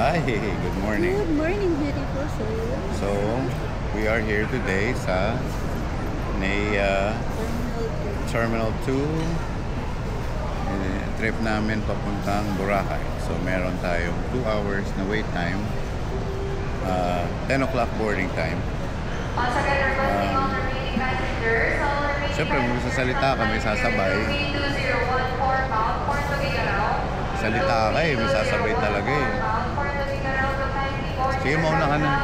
Hi, good morning. Good morning, beautiful soul. So, we are here today sa Terminal 2. Trip namin papuntang Boracay. So, meron tayong 2 hours na wait time. 10 o'clock boarding time. Siyempre, magsasalita kami, sasabay. Salita ka eh, may sasabay talaga eh. Sige, mauna ka na.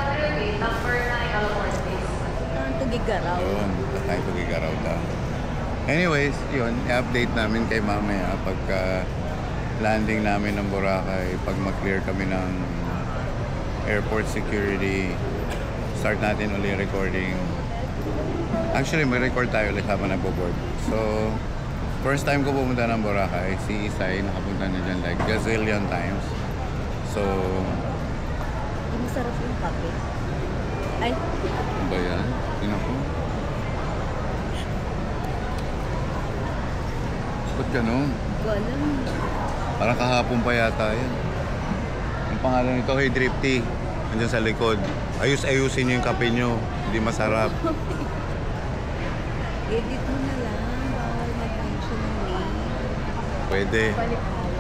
Tugigaraw. Yun, tayo tugigaraw daw. Anyways, yun, i-update namin kay mamaya pagka landing namin ng Boracay, pag mag-clear kami ng airport security, start natin ulit recording. Actually, mag-record tayo ulit habang nagbo-board. So, first time ko pumunta ng Boracay, si Isay, nakapunta na dyan like gazillion times. So, Masarap yung kape. Ay, ano ba yan? Tingnan ko. Ba't ganun? ko alam. Parang kahapon pa yata yan. Ang pangalan nito, Hey Drifty. Nandiyan sa likod. Ayusin nyo yung kape nyo. Hindi masarap. Edit mo na lang. Bawal mag-mention ng name. Pwede. Balik tayo.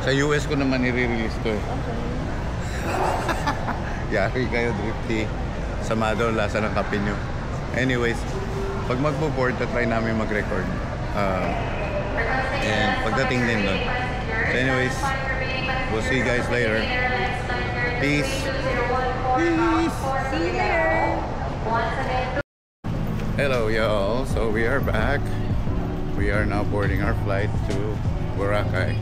Sa US ko naman i-release to eh. Okay. Yari kayo, Drifty. Samado, lasa ng kape nyo. Anyways, pag magpo-board, try namin mag-record. And pagdating din doon. So anyways, we'll see you guys later. Peace. Peace. See you there. Hello, y'all. So we are back. We are now boarding our flight to Boracay.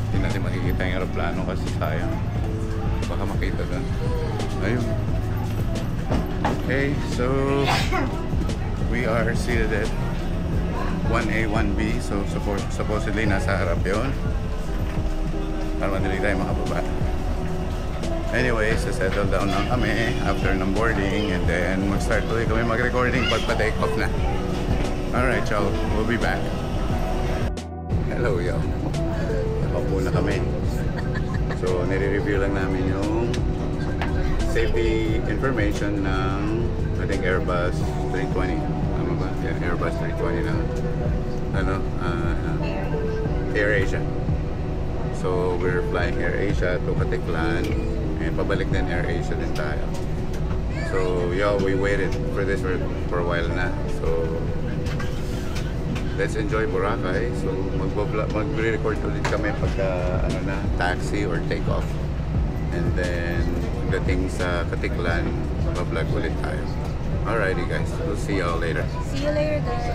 Hindi natin makikita yung aeroplano kasi sayang. Baka makita doon. Ayun. Okay, so we are seated at 1A, 1B. So supposedly nasa harap yun. Para madali tayo makababa. Anyways, settle down lang kami after ng boarding and then mag-start ulit kami mag-recording pag pa-take off na. Alright, y'all. We'll be back. Hello, y'all. Nakaupo na kami. So, nire-review lang namin yung safety information ng I think Airbus 320. Tama ba? Yeah, Airbus 320 na AirAsia. So, we're flying AirAsia to Caticlan and pabalik din AirAsia din tayo. So, yeah, we waited for this for a while na. So, let's enjoy Boracay. So, mag-record ulit kami pagka taxi or take off. And then, dating sa Caticlan, mag-vlog ulit tayo. Alrighty guys, we'll see y'all later. See you later, guys.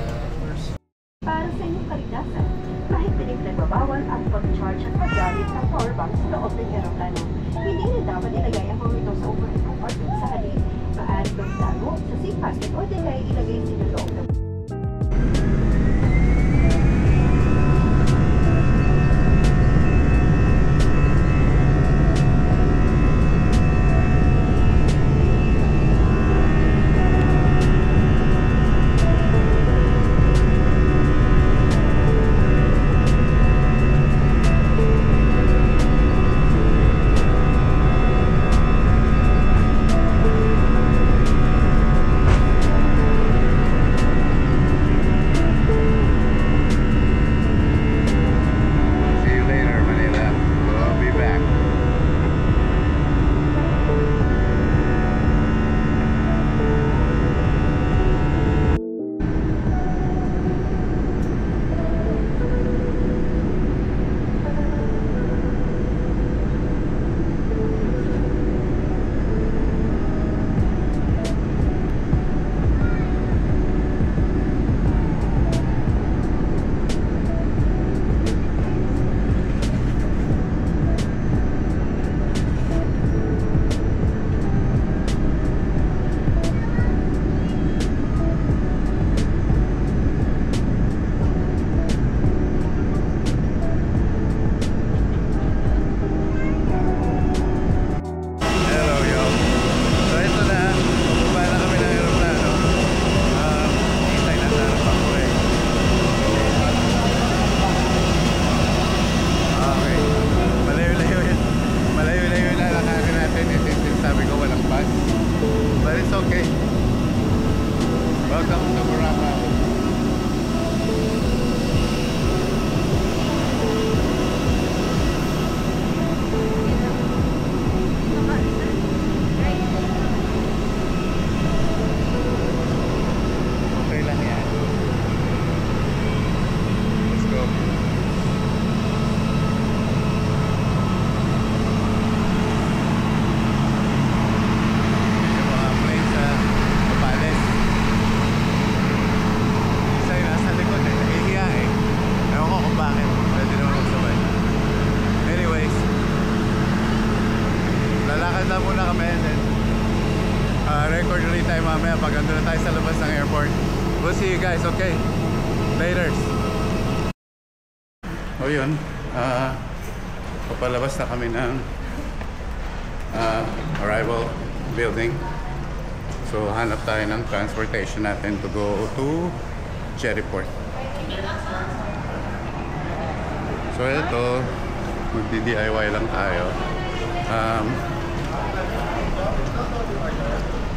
Para sa inyong kaligtasan, kahit pinagbabawal ang pag-charge at paggamit ng power bank sa loob ng aeroplano, hindi rin dapat ilagay ang mga ito sa overhead compartment sa halip. Maaari kang tago sa seat pocket o di kaya ilagay sa loob ng mamaya pag andun na tayo sa labas ng airport. We'll see you guys, okay? Later. O yun, papalabas na kami ng arrival building. So hanap tayo ng transportation natin to go to Cherryport. So ito, magdi-DIY lang tayo.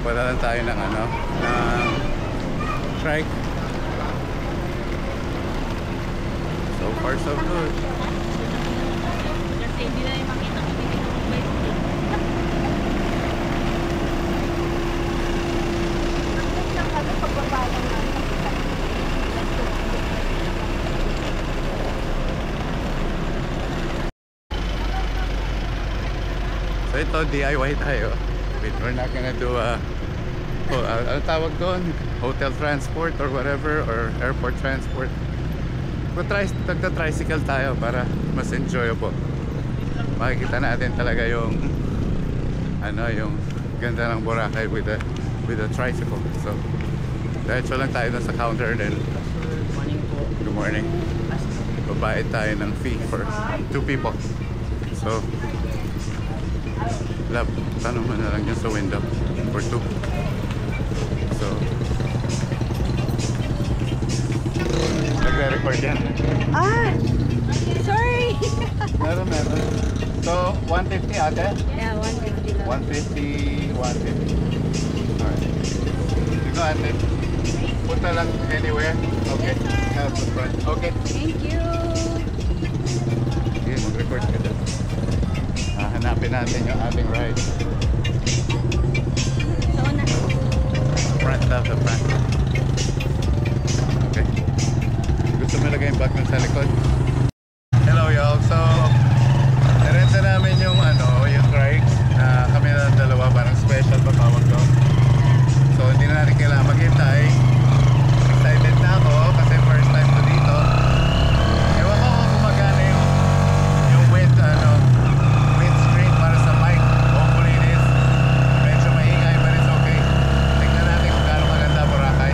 Wala lang tayo ng ng trike. So far so good. Kasi hindi na yung makita ko dito ng bike. So ito, DIY tayo. We're not gonna do ano tawag doon? Hotel transport or whatever, or airport transport. Nagta-tricycle tayo para mas enjoyable. Makikita natin talaga yung yung ganda ng Boracay with a tricycle. So diretso lang tayo dun sa counter, then good morning. Babayad tayo ng fee for 2 people. So love, tanong mo na lang yun sa window for 2. So nagre-record yan. Sorry! Meron. So 150 ate? Yeah, 150 lang. 150. Alright. Sige ate. Punta lang anywhere. Okay. Have the front. Okay. Thank you! Sige, mag-record ka dyan. Hanapin natin yung ating ride. So, Front daw, the front. Okay. Gusto mo lagay yung bag mo sa likod? Hello y'all. So, narenta namin yung yung trikes. Kami na dalawa, parang special pa tawag to. So, hindi na natin kailangan maghintay. Excited na ako kasi first time ko dito. Ewan ko kung gumagana yung windscreen para sa bike. Hopefully it is. Medyo maingay, but it's okay. Tignan natin kung gaano maganda Boracay.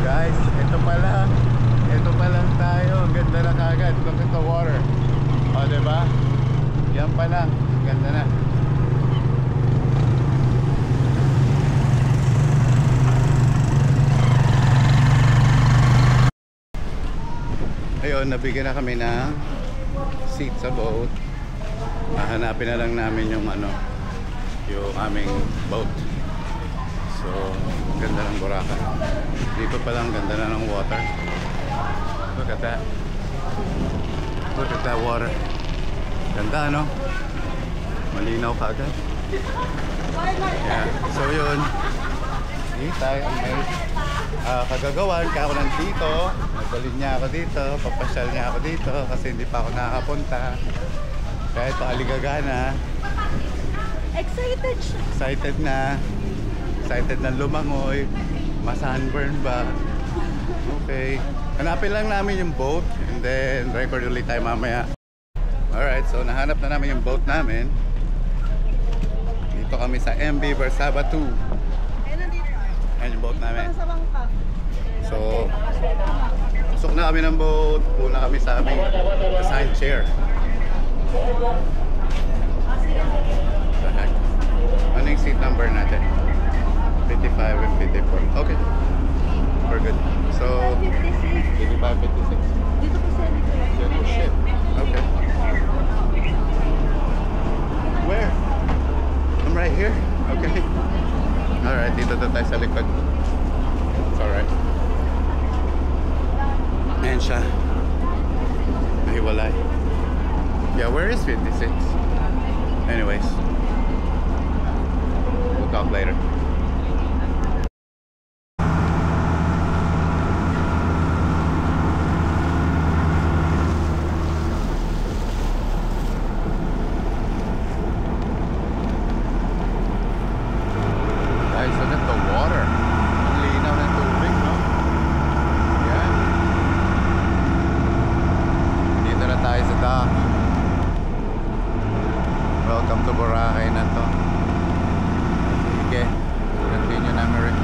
Guys, ito pa lang tayo. Ang ganda na kagad. Look at the water. O, diba? Yan pa lang. Ganda na. Ayun, nabigyan na kami ng seat sa boat. Hahanapin na lang namin yung yung aming boat. So, ganda ng Boracay. Dito pa lang ganda na ng water. Look at that. Look at that water. Ganda, no? Malinaw kaagad. Yeah. So yun. Dito tayo may kagagawan. Kaya ako nandito. Nagbalin niya ako dito. Papasyal niya ako dito. Kasi hindi pa ako nakakapunta. Kaya ito, aligagana. excited siya. Excited na. Excited na lumangoy. Ma-sunburn ba? Okay. Hanapin lang namin yung boat and then record ulit tayo mamaya. Alright, so nahanap na namin yung boat namin. Dito kami sa MB Bersaba 2. Ayan yung boat namin. So, pasok na kami ng boat. Puna kami sa aming assigned chair. The heck? Ano yung seat number natin? 55 and 54. Okay. We're good. So, 55, 56. Dito po sa Oh shit. Okay. Where? I'm right here? Okay. Alright, dito tayo sa likod. It's alright. Ayan siya. Nahiwalay. Yeah, where is 56? Anyways. We'll talk later.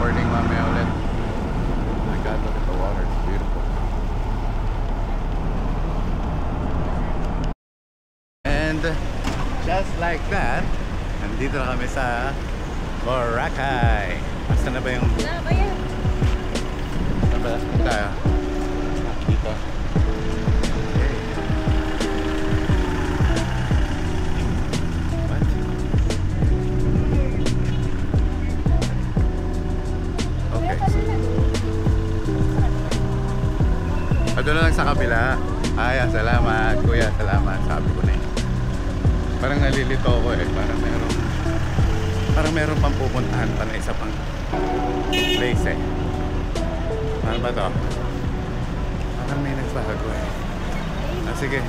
recording mamaya ulit. Oh my God, look at the water. It's beautiful. And just like that, nandito na kami sa Boracay. Asa na ba yung... Na ba yan? Saan ba? Saan tayo? Dito. Okay. What? Okay. Doon na lang sa kabila. Ay, salamat. Kuya, salamat. Sabi ko na yun. Parang nalilito ako eh. Parang meron pang pupuntahan pa na isa pang place eh. Ano ba to? Parang may nagbago eh. Sige.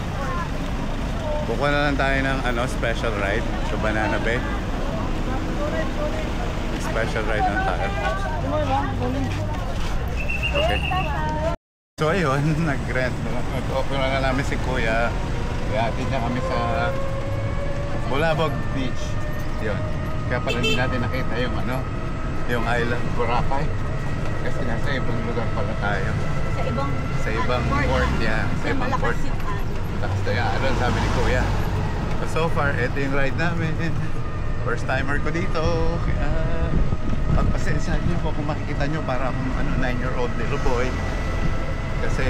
Bukuha na lang tayo ng special ride sa Banana Bay. Special ride lang tayo. Okay. So ayun, nag-rent. Nag-offer na namin si Kuya. Ihatid niya kami sa Bulabog Beach. Yun. Kaya pala hindi natin nakita yung island Boracay. Kasi nasa ibang lugar pala tayo. Sa ibang port, yeah. Sa ibang port. Tapos doon sabi ni Kuya. So far, ito yung ride namin. First timer ko dito. Kaya pagpasensyahan niyo po kung makikita niyo para akong 9-year-old little boy. Kasi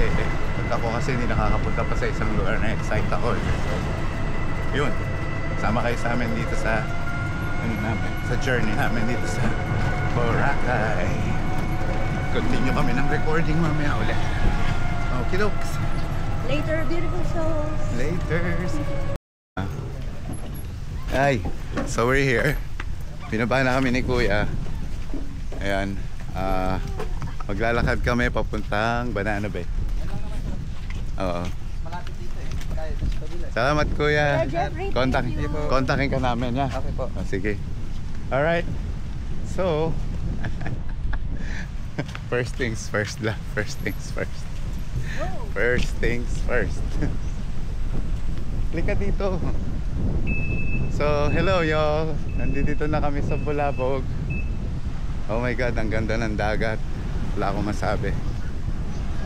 ako kasi hindi nakakapunta pa sa isang lugar na excite ako. So, yun. Sama kayo sa amin dito sa sa journey namin dito sa Boracay. Continue kami ng recording mamaya ulit. Okay, dokes. Later, beautiful souls. Later. Ay, so we're here. Pinaba na kami ni Kuya. Ayan. Maglalakad kami papuntang Banana Bay. Oo. Malapit dito eh. Kaya sa kabila. Salamat Kuya. Jeffrey, Kontakin ka namin ha. Okay po. Sige. Alright. So first things first lang. First things first. First things first. Klika dito. So hello y'all. Nandito na kami sa Bulabog. Oh my God, ang ganda ng dagat. Wala akong masabi.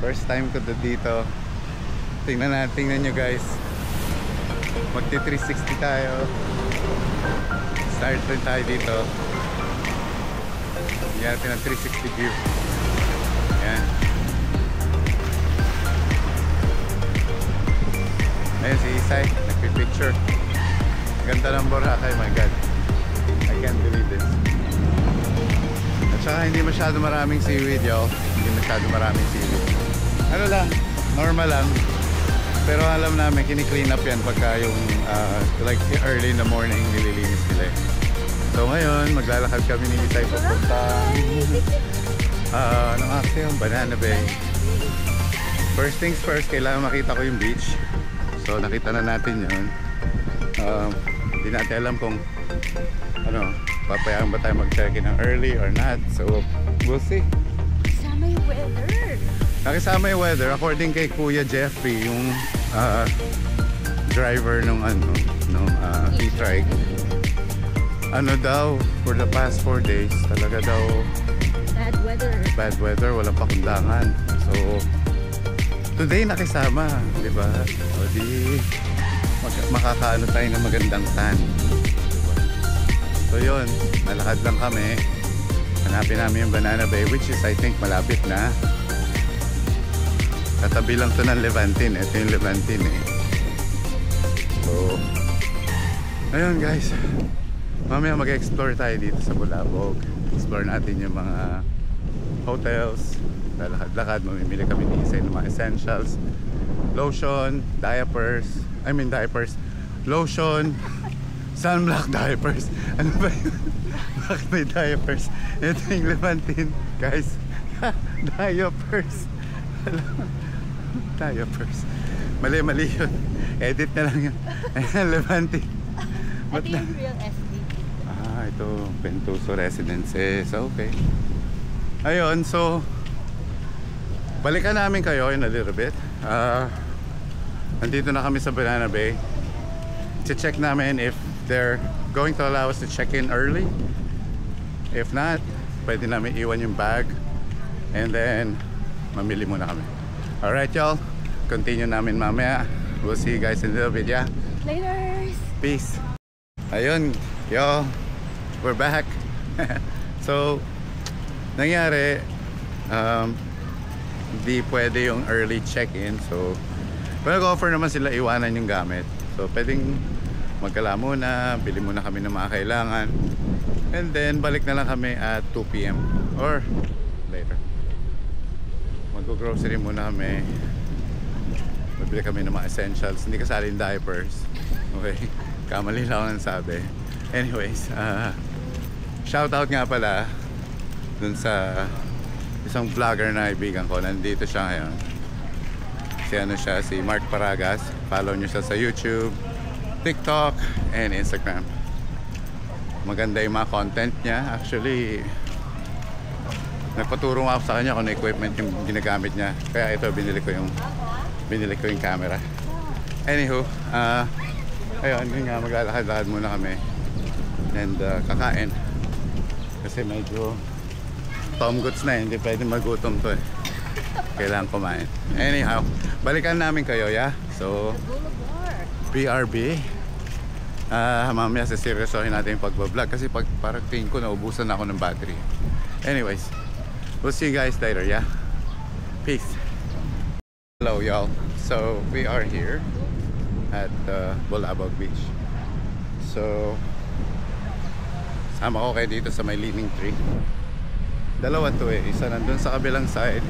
First time ko dito. Tingnan nyo guys. Magti 360 tayo. Start rin tayo dito. Bigyan natin ng 360 view. Ayan. Ayan si Isay, nagpipicture. Ganda ng Boracay, my God. I can't believe this. At saka hindi masyado maraming seaweed, yo. Hindi masyado maraming seaweed. Ano lang, normal lang. Pero alam namin, kini-clean up yan pagka yung like early in the morning nililinis nila. So ngayon, maglalakad kami ni Isay papunta ano nga kasi yung Banana Bay. First things first, kailangan makita ko yung beach. So nakita na natin yun. Hindi natin alam kung papayaan ba tayo mag-check-in ng early or not. So we'll see. Kasama yung weather. Nakisama yung weather according kay Kuya Jeffrey, yung driver nung e-trike. Ano daw, for the past 4 days talaga daw bad weather, walang pakundangan. So today nakisama, di ba? O di makakaano tayo ng magandang tan, diba? So yun, nalakad lang kami. Hanapin namin yung Banana Bay, which is I think malapit na. Katabi lang to ng Levantine. Ito yung Levantine eh. So ayun guys, mamaya mag-explore tayo dito sa Bulabog. Explore natin yung mga hotels. Lalakad-lakad, mamimili kami ni Isay ng mga essentials. Lotion, diapers, lotion, sunblock, diapers. Ano ba yun? Bakit may diapers? Ito yung Levantine guys. Diapers. Diapers. Mali yun. Edit na lang yun. Ayan, Levantine. Ito yung real estate. Ito Pentuso Residences. Okay. Ayun, so balikan namin kayo in a little bit. Nandito na kami sa Banana Bay. Check namin if they're going to allow us to check in early. If not, pwede namin iwan yung bag. And then, mamili muna kami. Alright y'all, continue namin mamaya. We'll see you guys in a little bit, yeah? Laters! Peace! Ayun, y'all, we're back. So, nangyari, hindi pwede yung early check-in. So, nag-offer naman sila iwanan yung gamit. So, pwedeng magkala muna, bili muna kami ng mga kailangan. And then, balik na lang kami at 2 PM or later. Mag-grocery muna kami. Bibili kami ng mga essentials. Hindi kasali yung diapers. Okay? Kamali lang ako ng sabi. Anyways, shoutout nga pala dun sa isang vlogger na kaibigan ko. Nandito siya ngayon. Si Mark Paragas. Follow nyo siya sa YouTube, TikTok, and Instagram. Maganda yung mga content niya. Actually, nagpaturo ako sa kanya kung equipment yung ginagamit niya. Kaya ito, binili ko yung camera. Anywho, ayun, yun nga, maglalakad-lakad muna kami. And kakain. Kasi medyo Tom Goods na, hindi pwede magutom to eh. Kailangan kumain. Anyhow, balikan namin kayo, yeah? So, BRB. Mamaya seryosohin natin yung pagbablog. Kasi parang tingin ko naubusan ako ng battery. Anyways, we'll see you guys later, yeah? Peace. Hello, y'all. So, we are here at Bulabog Beach. So, sama ko kayo dito sa may leaning tree. Dalawa to eh. Isa nandun sa kabilang side.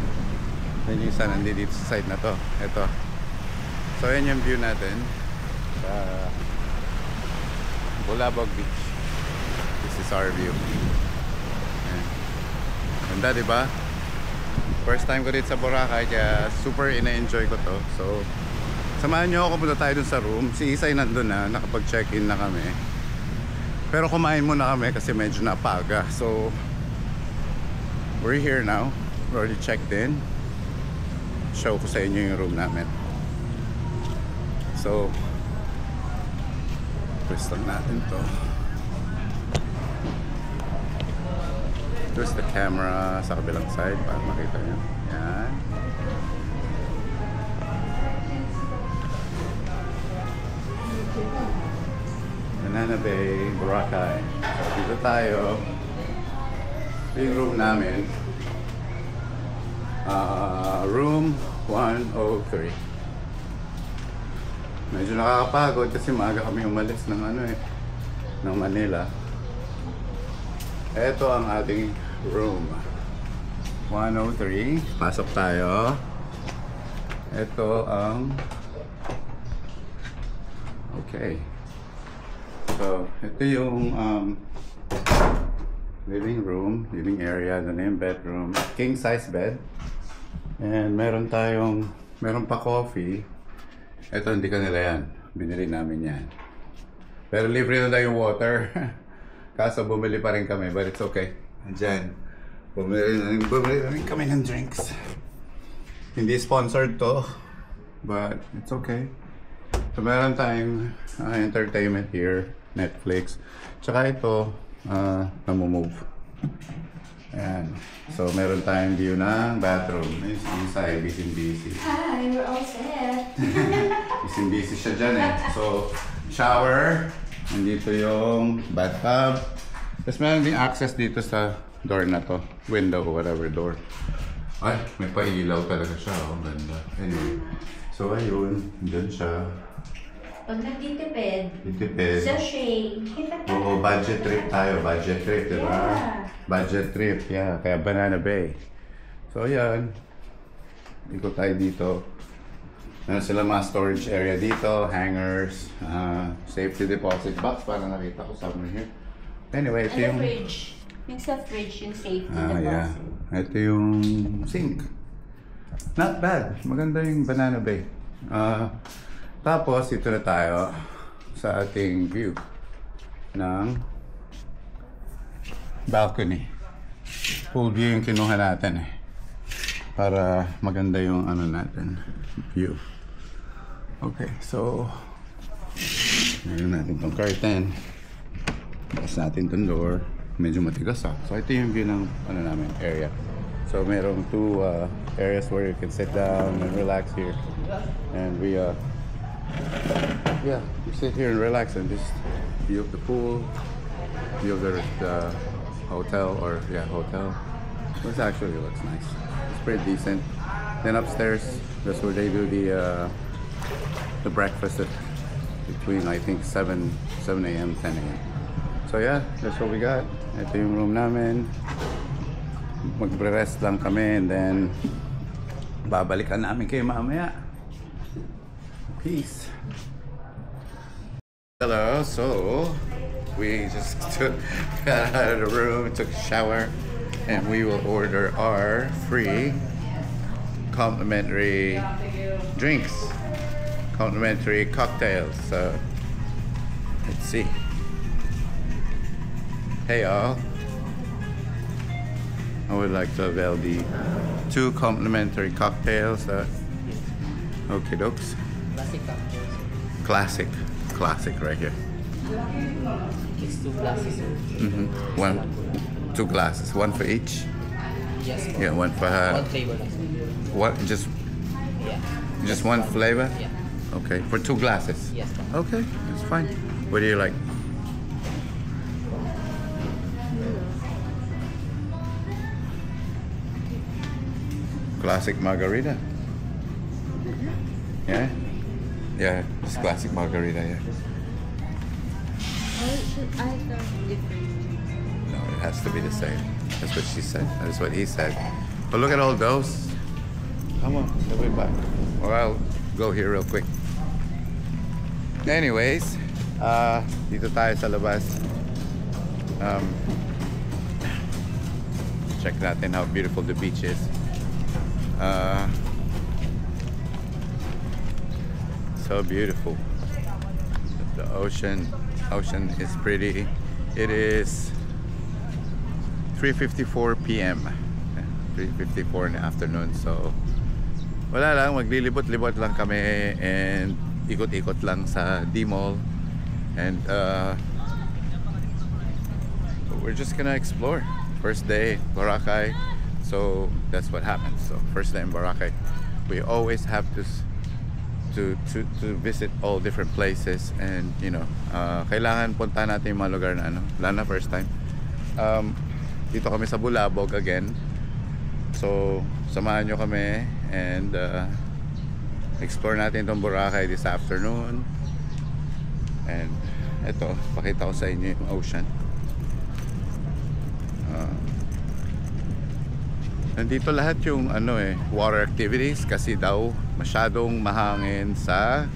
Then yung isa nandito sa side na to. Ito. So, yan yung view natin sa Bulabog Beach. This is our view. Ayan. Ganda, diba? First time ko dito sa Boracay, kaya super ina-enjoy ko to. So, samahan nyo ako, punta tayo dun sa room. Si Isay nandun na, nakapag-check-in na kami. Pero kumain muna kami kasi medyo napaga. So, we're here now. We're already checked in. Show ko sa inyo yung room namin. So, twist lang natin to. Twist the camera sa kabilang side para makita nyo. Yan. Banana Bay, Boracay. So, dito tayo. Yung room namin. Room 103. Medyo nakakapagod kasi maaga kami umalis ng ng Manila. Ito ang ating room 103. Pasok tayo. Ito ang okay. So, ito yung living room, living area, the name bedroom, king size bed. And meron pa coffee. Ito hindi kanila yan. Binili namin yan. Pero libre na daw yung water. Kaso bumili pa rin kami, but it's okay. Andyan. Bumili na rin kami ng drinks. Hindi sponsored to, but it's okay. So meron tayong entertainment here, Netflix. Tsaka ito, namumove. Ayan. So meron tayong view ng bathroom. Inside, busy. Hi, we're all set. Busy siya dyan eh. So, shower. Nandito yung bathtub. Tapos meron din access dito sa door na to. Window or whatever door. Ay, may pailaw talaga siya. Oh, ganda. Anyway. So, ayun. Dyan siya. Pag nagtitipid, Titipid. sachet. Oo, budget trip tayo. Budget trip, diba? Yeah. Budget trip, yeah. Kaya Banana Bay. So, ayan. Ikot tayo dito. Meron sila mga storage area dito. Hangers. Safety deposit box. Para nakita ko somewhere here. Anyway, ito And yung... the fridge. Yung sa fridge, yung safety yeah. deposit. Ito yung sink. Not bad. Maganda yung Banana Bay. Tapos, ito na tayo sa ating view ng balcony. Full view yung kinuha natin eh. Para maganda yung natin, view. Okay, so meron natin tong curtain. Tapos natin tong door. medyo matigas So ito yung view ng ano namin, area. So merong two areas where you can sit down and relax here. And we sit here and relax and just view of the pool, view of the hotel hotel. Which actually looks nice. It's pretty decent. Then upstairs, that's where they do the breakfast at between I think 7 a.m. 10 a.m. So yeah, that's what we got. Ito yung room namin. Magre-rest lang kami and then babalikan namin kayo mamaya. Peace. Hello, so we just got out of the room, took a shower, and we will order our free complimentary drinks, complimentary cocktails. So let's see. Hey y'all, I would like to avail the 2 complimentary cocktails. Okay, dokes. Classic cocktails. Classic right here. It's 2 glasses. 2 glasses, 1 for each. Yes. Yeah, 1 for One flavor. what? Yeah. Just 1 flavor. Yeah. Okay, for 2 glasses. Yes. Okay, that's fine. What do you like? Classic margarita. Yeah? Yeah, it's classic margarita, yeah. I thought different. No, it has to be the same. That's what she said. That's what he said. But look at all those. Come on, we'll be back. Or I'll go here real quick. Anyways, dito tayo sa labas. Check natin how beautiful the beach is. So beautiful. The ocean is pretty. It is 3:54 p.m. 3:54 in the afternoon. So wala lang, maglilibot-libot lang kami and ikot-ikot lang sa D-Mall. And we're just gonna explore. First day, Boracay. So that's what happens. So first day in Boracay, we always have to visit all different places, and you know, kailangan punta natin yung mga lugar na ano, lalo na first time. Dito kami sa Bulabog again. So samahan nyo kami and explore natin itong Boracay this afternoon. And eto, pakita ko sa inyo yung ocean. Nandito lahat yung ano water activities kasi daw masyadong mahangin sa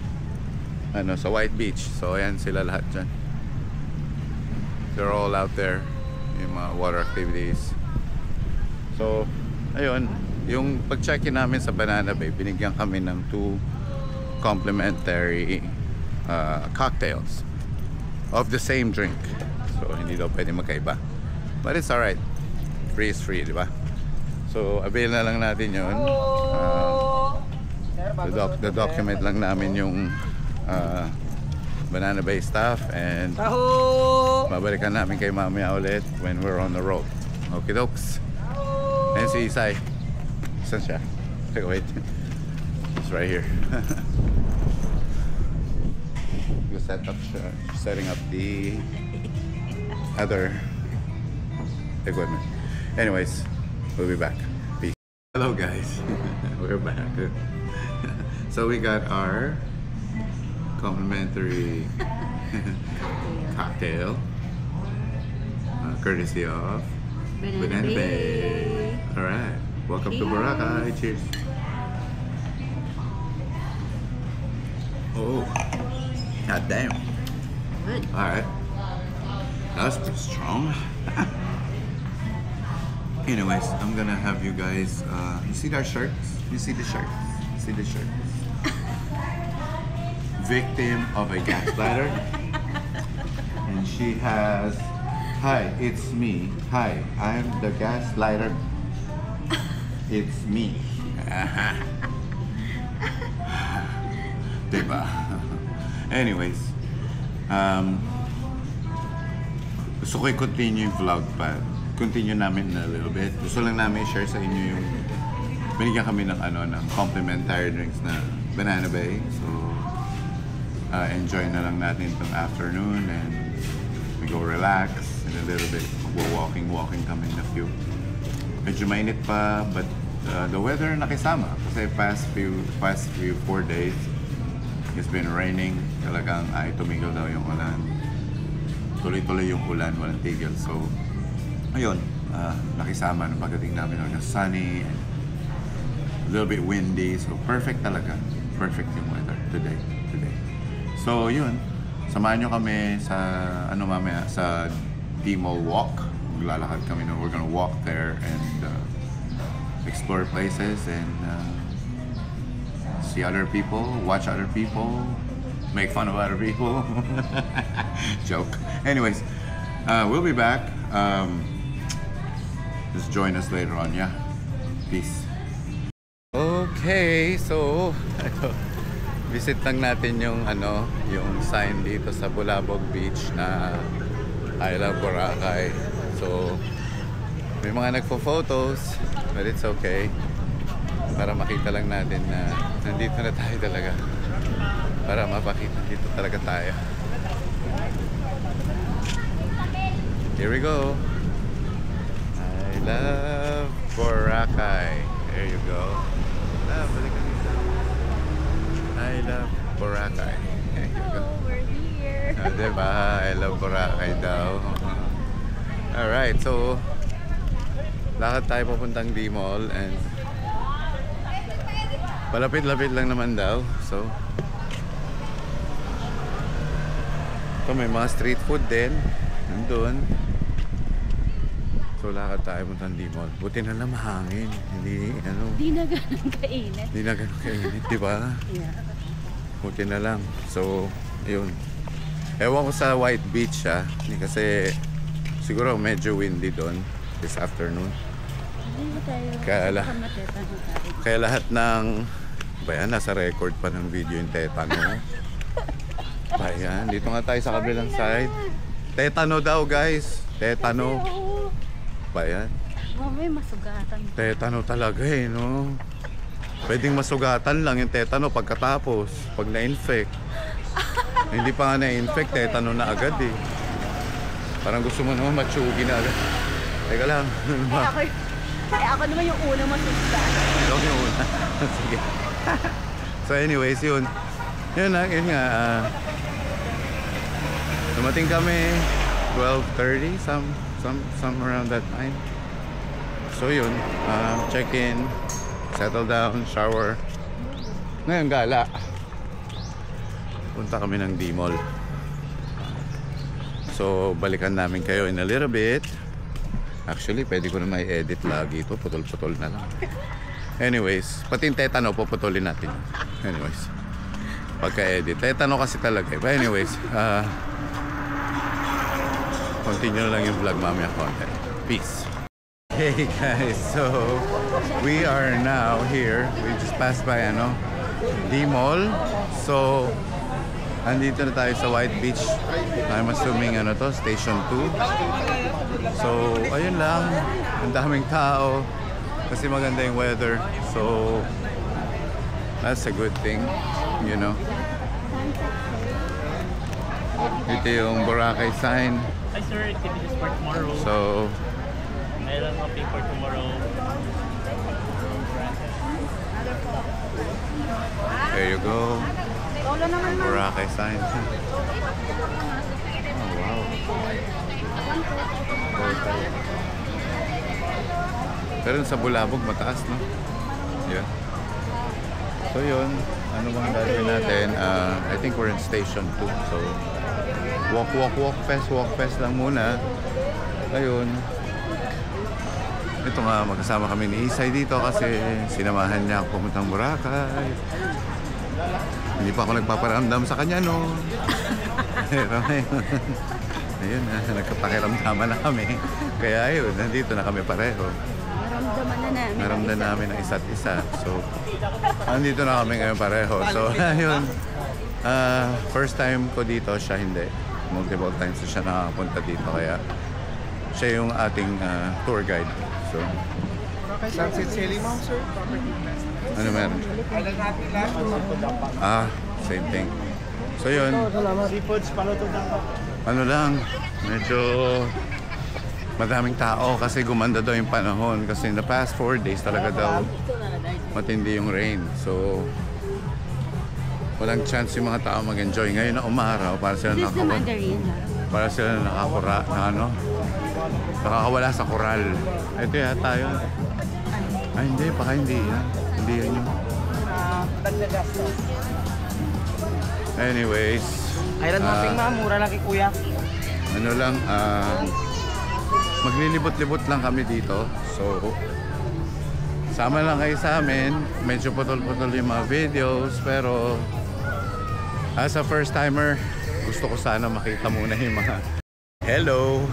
ano, sa White Beach. So ayan sila lahat dyan. They're all out there, yung mga water activities. So ayun, yung pag-check-in namin sa Banana Bay, binigyan kami ng 2 complimentary cocktails of the same drink. So hindi daw pwede magkaiba. But it's alright. Free is free, di ba? So avail na lang natin yun. The document lang namin yung Banana Bay staff, and babalikan namin kay mamaya ulit when we're on the road. Okay, dokes. And si Isay. Saan siya? Okay, wait. It's right here. Setting up the other equipment. Anyways, we'll be back. Peace. Hello guys. We're back. So we got our complimentary cocktail courtesy of Banana Bay. Alright. Welcome to Boracay. Cheers. Oh. God damn. Good. Alright. That's pretty strong. Anyways, I'm gonna have you guys, you see our shirts? You see the shirts? See the shirts? Victim of a gaslighter. And she has, hi, it's me. Hi, I'm the gaslighter. It's me. Diba? Anyways, gusto ko i-continue yung vlog pa. Continue namin a little bit. Gusto lang namin i-share sa inyo yung binigyan kami ng ng complimentary drinks na Banana Bay. So enjoy na lang natin itong afternoon and we go relax and a little bit. Walking kami na few. Medyo mainit pa but the weather nakisama kasi past few 4 days it's been raining. Talagang ay tumigil daw yung ulan. Tuloy-tuloy yung ulan, walang tigil. So ayun, nakisama nung pagdating namin ng sunny and a little bit windy. So perfect talaga. Perfect yung weather today. So yun, samahan nyo kami sa mamaya sa D-Mall walk. Maglalakad kami na we're gonna walk there and explore places and see other people, watch other people, make fun of other people. Joke. Anyways, we'll be back. Just join us later on, yeah? Peace. Okay, so visit lang natin yung yung sign dito sa Bulabog Beach na I love Boracay. So may mga nagpo-photos, but it's okay. Para makita lang natin na nandito na tayo talaga. Para mapakita dito talaga tayo. Here we go. I love Boracay. There you go. Balik ka dito. I love Boracay. There you go. We're here. Diba? I love Boracay daw. Alright, so lakad tayo papuntang D-Mall and palapit-lapit lang naman daw. So ito may mga street food din nandun. So lakad tayo papuntang D-Mall. Buti na lang mahangin. Hindi Di na ganun kainit. Hindi na ganun kainit, diba? Yeah. Buti na lang. So yun, ewan ko sa White Beach kasi siguro medyo windy doon this afternoon. Kaya lahat ng nasa record pa ng video yung tetano. Bayan, dito nga tayo sa kabilang side. Tetano daw guys. Tetano. Bayan. May masugatan. Tetano talaga no. Pwedeng masugatan lang yung tetano pagkatapos. Pag na-infect. Hindi pa nga na-infect, tetano na agad Parang gusto mo naman matsugi na agad. Teka lang. Ako naman yung una masugatan. Ikaw yung una. Sige. So anyways, yun nga. Dumating kami 12:30, some around that time. So yun, check in, settle down, shower. Ngayon gala. Punta kami ng D-Mall. So balikan namin kayo in a little bit. Actually, pwede ko na may edit lagi ito. Putol-putol na lang. Anyways, pati yung tetano, puputulin natin. Anyways, pagka-edit. Tetano kasi talaga But anyways, continue na lang yung vlog mamaya content. Peace. Hey guys, so we are now here. We just passed by D-Mall. So andito na tayo sa White Beach. I'm assuming Station 2. So ayun lang, ang daming tao kasi maganda yung weather. So that's a good thing, Ito yung Boracay sign. Hi sir, activities for tomorrow. So I don't know for tomorrow. there you go. Boracay sign. Oh wow. Pero sa Bulabog mataas, no? Yeah. So yun, ano bang gagawin natin? I think we're in Station 2. So walk fest lang muna. Ayun. Ito nga, magkasama kami ni Isay dito kasi sinamahan niya ako pumuntang Boracay. Hindi pa ako nagpaparamdam sa kanya, no? Pero ayun, nagkapakiramdaman na kami. Kaya ayun, nandito na kami pareho. Naramdaman namin ang isa't isa. So, nandito na kami ngayon pareho. So, ayun. First time ko dito, siya hindi. Multiple times siya nakapunta dito. Kaya Siya yung ating tour guide. So, Sunset Sailing Mount, sir. ano meron? Same thing. So yun, Seafoods, palutog ng ano lang, medyo madaming tao kasi gumanda daw yung panahon kasi in the past 4 days talaga daw matindi yung rain. So, walang chance yung mga tao mag-enjoy. Ngayon na umaraw para sila nakakawala sa koral. Ito yata yun. Ay hindi, baka hindi yan. Hindi yan yun. Anyways, Island hopping, ma'am. Mura lang kay kuya. ano lang, maglilibot-libot lang kami dito. So, sama lang kayo sa amin. Medyo putol-putol yung mga videos. Pero, as a first timer, gusto ko sana makita muna yung mga hello!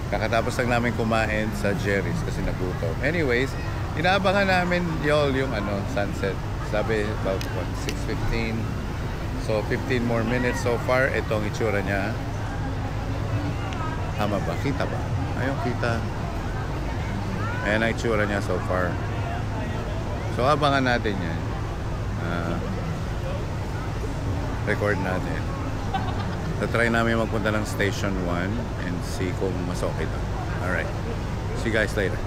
Kakatapos lang namin kumain sa Jerry's kasi nagutom. Anyways, inaabangan namin yung sunset. Sabi about 6:15. So 15 more minutes so far. Ito ang itsura niya. Tama ba? Kita ba? Ayun, kita. Ayan ang itsura niya so far. So abangan natin yan. Record natin. Try namin magpunta ng Station 1 and see kung mas okay to. Alright. See you guys later.